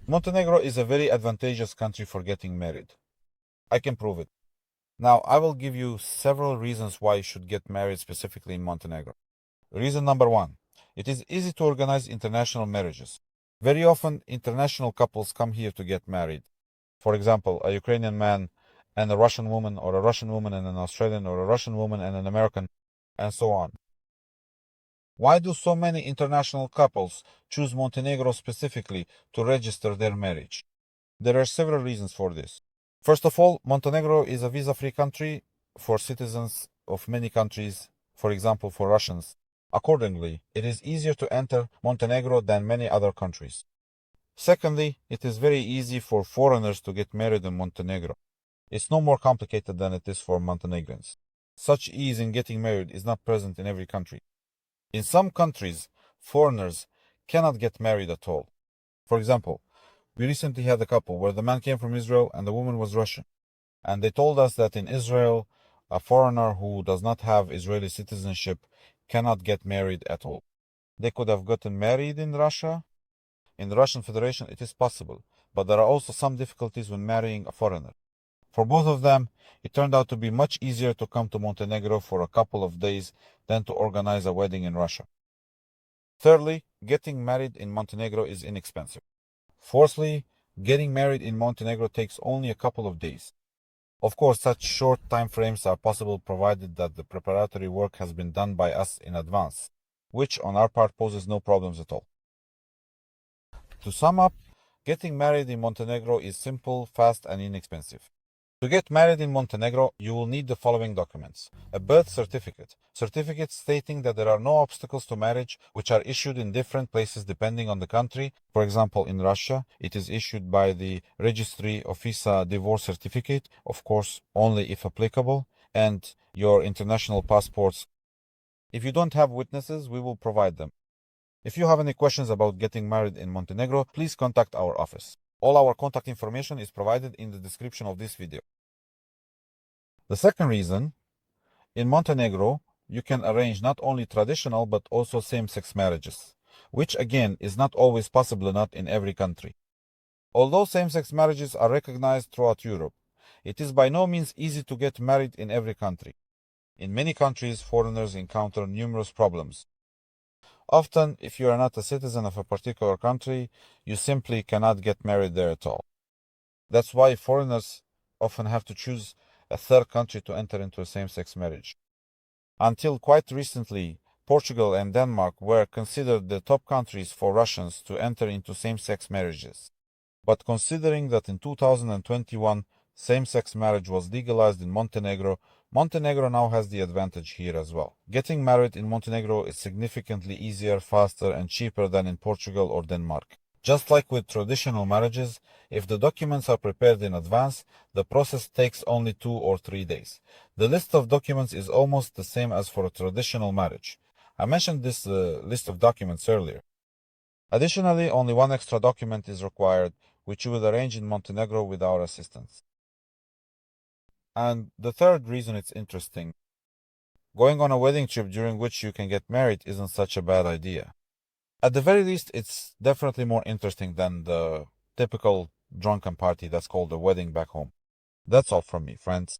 Montenegro is a very advantageous country for getting married. I can prove it. Now, I will give you several reasons why you should get married specifically in Montenegro. Reason number one, it is easy to organize international marriages. Very often, international couples come here to get married. For example, a Ukrainian man and a Russian woman, or a Russian woman and an Australian, or a Russian woman and an American, and so on. Why do so many international couples choose Montenegro specifically to register their marriage? There are several reasons for this. First of all, Montenegro is a visa-free country for citizens of many countries, for example, for Russians. Accordingly, it is easier to enter Montenegro than many other countries. Secondly, it is very easy for foreigners to get married in Montenegro. It's no more complicated than it is for Montenegrins. Such ease in getting married is not present in every country. In some countries, foreigners cannot get married at all. For example, we recently had a couple where the man came from Israel and the woman was Russian. And they told us that in Israel, a foreigner who does not have Israeli citizenship cannot get married at all. They could have gotten married in Russia. In the Russian Federation, it is possible, but there are also some difficulties when marrying a foreigner. For both of them, it turned out to be much easier to come to Montenegro for a couple of days than to organize a wedding in Russia. Thirdly, getting married in Montenegro is inexpensive. Fourthly, getting married in Montenegro takes only a couple of days. Of course, such short time frames are possible provided that the preparatory work has been done by us in advance, which on our part poses no problems at all. To sum up, getting married in Montenegro is simple, fast, and inexpensive. To get married in Montenegro, you will need the following documents. A birth certificate. Certificate stating that there are no obstacles to marriage, which are issued in different places depending on the country. For example, in Russia, it is issued by the Registry Offița Divorce Certificate, of course, only if applicable, and your international passports. If you don't have witnesses, we will provide them. If you have any questions about getting married in Montenegro, please contact our office. All our contact information is provided in the description of this video. The second reason, in Montenegro, you can arrange not only traditional but also same-sex marriages, which again is not always possible not in every country. Although same-sex marriages are recognized throughout Europe, it is by no means easy to get married in every country. In many countries, foreigners encounter numerous problems. Often, if you are not a citizen of a particular country, you simply cannot get married there at all. That's why foreigners often have to choose a third country to enter into a same-sex marriage. Until quite recently, Portugal and Denmark were considered the top countries for Russians to enter into same-sex marriages. But considering that in 2021, same-sex marriage was legalized in Montenegro, Montenegro now has the advantage here as well. Getting married in Montenegro is significantly easier, faster, and cheaper than in Portugal or Denmark. Just like with traditional marriages, if the documents are prepared in advance, the process takes only 2 or 3 days. The list of documents is almost the same as for a traditional marriage. I mentioned this list of documents earlier. Additionally, only one extra document is required, which you will arrange in Montenegro with our assistance. And the third reason it's interesting, going on a wedding trip during which you can get married isn't such a bad idea. At the very least, it's definitely more interesting than the typical drunken party that's called a wedding back home. That's all from me, friends.